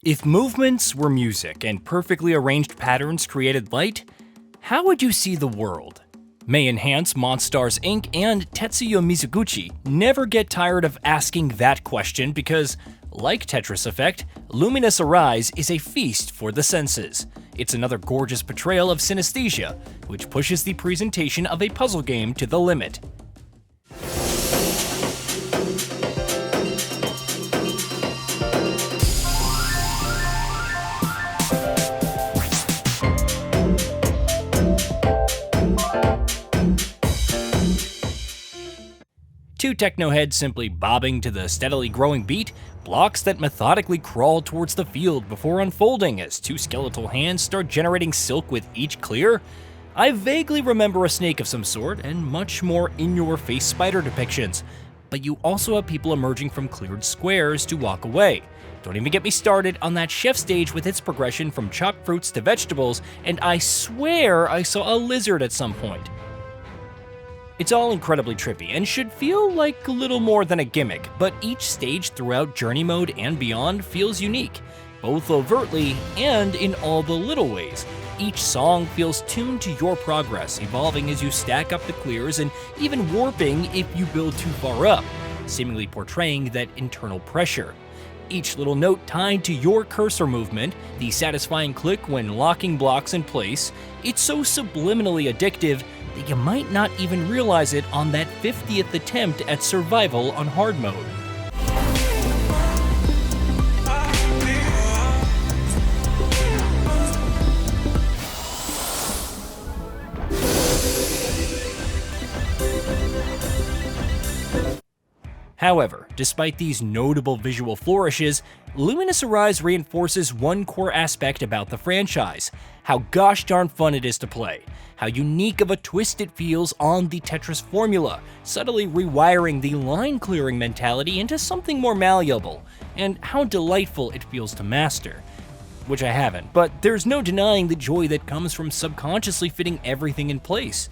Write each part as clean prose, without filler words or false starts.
If movements were music and perfectly arranged patterns created light, how would you see the world? May Enhance, Monstars Inc. and Tetsuya Mizuguchi never get tired of asking that question because, like Tetris Effect, Lumines Arise is a feast for the senses. It's another gorgeous portrayal of synesthesia, which pushes the presentation of a puzzle game to the limit. Two techno-heads simply bobbing to the steadily growing beat, blocks that methodically crawl towards the field before unfolding as two skeletal hands start generating silk with each clear. I vaguely remember a snake of some sort and much more in-your-face spider depictions, but you also have people emerging from cleared squares to walk away. Don't even get me started on that chef stage with its progression from chopped fruits to vegetables, and I swear I saw a lizard at some point. It's all incredibly trippy and should feel like a little more than a gimmick, but each stage throughout Journey Mode and beyond feels unique, both overtly and in all the little ways. Each song feels tuned to your progress, evolving as you stack up the clears and even warping if you build too far up, seemingly portraying that internal pressure. Each little note tied to your cursor movement, the satisfying click when locking blocks in place, it's so subliminally addictive that you might not even realize it on that 50th attempt at survival on hard mode. However, despite these notable visual flourishes, Lumines Arise reinforces one core aspect about the franchise: how gosh darn fun it is to play, how unique of a twist it feels on the Tetris formula, subtly rewiring the line-clearing mentality into something more malleable, and how delightful it feels to master. Which I haven't, but there's no denying the joy that comes from subconsciously fitting everything in place.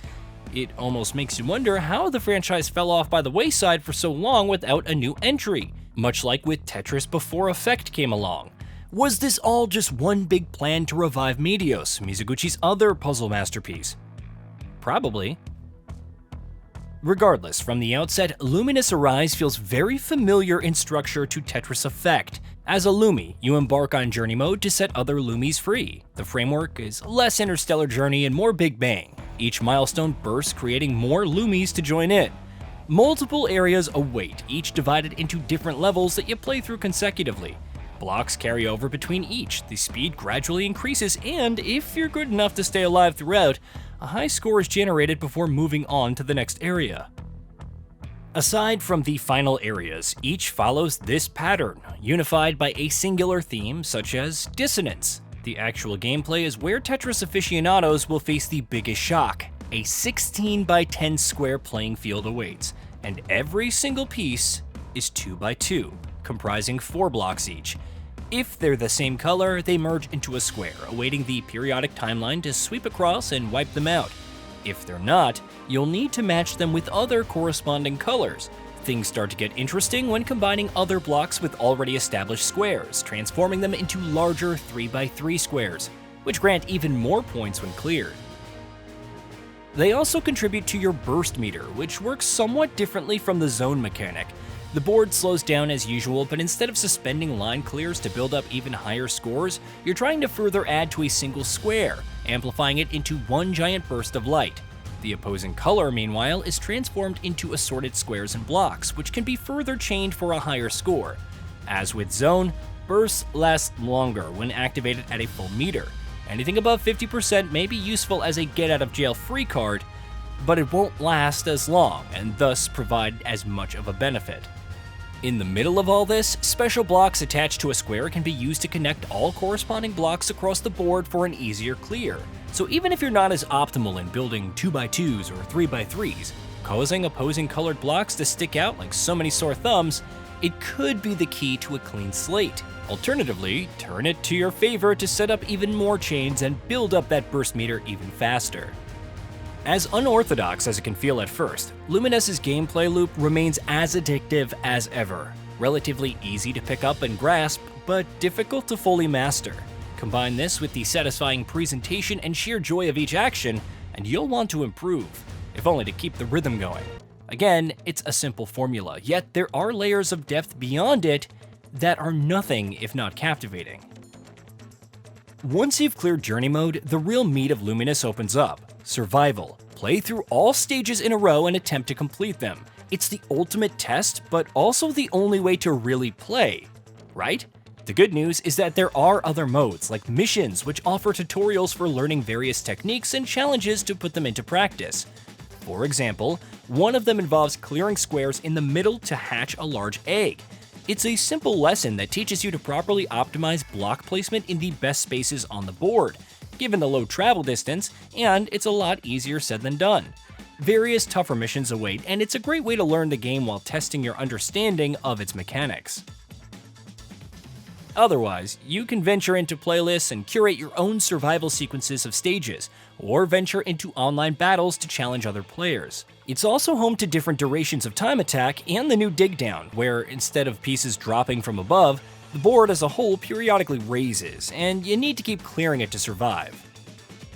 It almost makes you wonder how the franchise fell off by the wayside for so long without a new entry, much like with Tetris before Effect came along. Was this all just one big plan to revive Meteos, Mizuguchi's other puzzle masterpiece? Probably. Regardless, from the outset, Lumines Arise feels very familiar in structure to Tetris Effect. As a Lumi, you embark on Journey Mode to set other Lumis free. The framework is less Interstellar Journey and more Big Bang. Each milestone bursts, creating more Lumis to join in. Multiple areas await, each divided into different levels that you play through consecutively. Blocks carry over between each, the speed gradually increases, and if you're good enough to stay alive throughout, a high score is generated before moving on to the next area. Aside from the final areas, each follows this pattern, unified by a singular theme such as dissonance. The actual gameplay is where Tetris aficionados will face the biggest shock. A 16 by 10 square playing field awaits, and every single piece is 2 by 2, comprising 4 blocks each. If they're the same color, they merge into a square, awaiting the periodic timeline to sweep across and wipe them out. If they're not, you'll need to match them with other corresponding colors. Things start to get interesting when combining other blocks with already established squares, transforming them into larger 3 by 3 squares, which grant even more points when cleared. They also contribute to your burst meter, which works somewhat differently from the zone mechanic. The board slows down as usual, but instead of suspending line clears to build up even higher scores, you're trying to further add to a single square, amplifying it into one giant burst of light. The opposing color, meanwhile, is transformed into assorted squares and blocks, which can be further chained for a higher score. As with zone, bursts last longer when activated at a full meter. Anything above 50% may be useful as a get-out-of-jail-free card, but it won't last as long and thus provide as much of a benefit. In the middle of all this, special blocks attached to a square can be used to connect all corresponding blocks across the board for an easier clear. So even if you're not as optimal in building 2x2s or 3x3s, causing opposing colored blocks to stick out like so many sore thumbs, it could be the key to a clean slate. Alternatively, turn it to your favor to set up even more chains and build up that burst meter even faster. As unorthodox as it can feel at first, Lumines' gameplay loop remains as addictive as ever. Relatively easy to pick up and grasp, but difficult to fully master. Combine this with the satisfying presentation and sheer joy of each action, and you'll want to improve, if only to keep the rhythm going. Again, it's a simple formula, yet there are layers of depth beyond it that are nothing if not captivating. Once you've cleared Journey Mode, the real meat of Lumines opens up: Survival. Play through all stages in a row and attempt to complete them. It's the ultimate test, but also the only way to really play, right? The good news is that there are other modes, like missions, which offer tutorials for learning various techniques and challenges to put them into practice. For example, one of them involves clearing squares in the middle to hatch a large egg. It's a simple lesson that teaches you to properly optimize block placement in the best spaces on the board, given the low travel distance, and it's a lot easier said than done. Various tougher missions await, and it's a great way to learn the game while testing your understanding of its mechanics. Otherwise, you can venture into playlists and curate your own survival sequences of stages, or venture into online battles to challenge other players. It's also home to different durations of time attack and the new dig down, where instead of pieces dropping from above, the board as a whole periodically raises, and you need to keep clearing it to survive.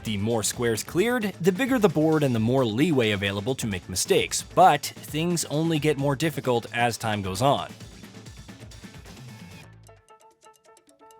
The more squares cleared, the bigger the board and the more leeway available to make mistakes, but things only get more difficult as time goes on.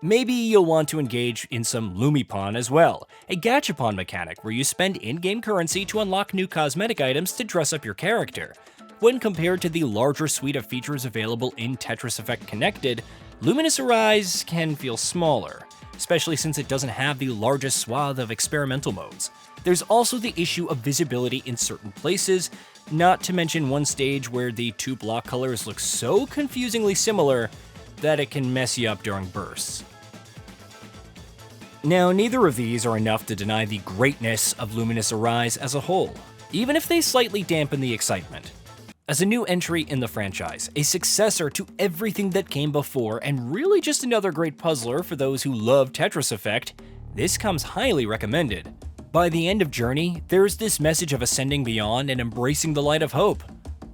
Maybe you'll want to engage in some Lumipon as well, a gachapon mechanic where you spend in-game currency to unlock new cosmetic items to dress up your character. When compared to the larger suite of features available in Tetris Effect Connected, Lumines Arise can feel smaller, especially since it doesn't have the largest swath of experimental modes. There's also the issue of visibility in certain places, not to mention one stage where the two block colors look so confusingly similar that it can mess you up during bursts. Now, neither of these are enough to deny the greatness of Lumines Arise as a whole, even if they slightly dampen the excitement. As a new entry in the franchise, a successor to everything that came before, and really just another great puzzler for those who love Tetris Effect, this comes highly recommended. By the end of Journey, there's this message of ascending beyond and embracing the light of hope.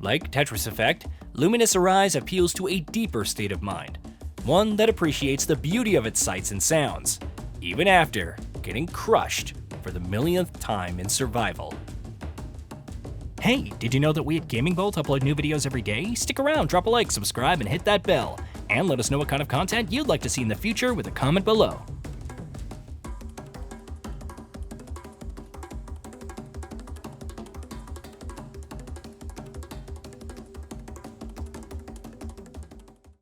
Like Tetris Effect, Lumines Arise appeals to a deeper state of mind, one that appreciates the beauty of its sights and sounds, even after getting crushed for the millionth time in survival. Hey, did you know that we at Gaming Bolt upload new videos every day? Stick around, drop a like, subscribe, and hit that bell. And let us know what kind of content you'd like to see in the future with a comment below.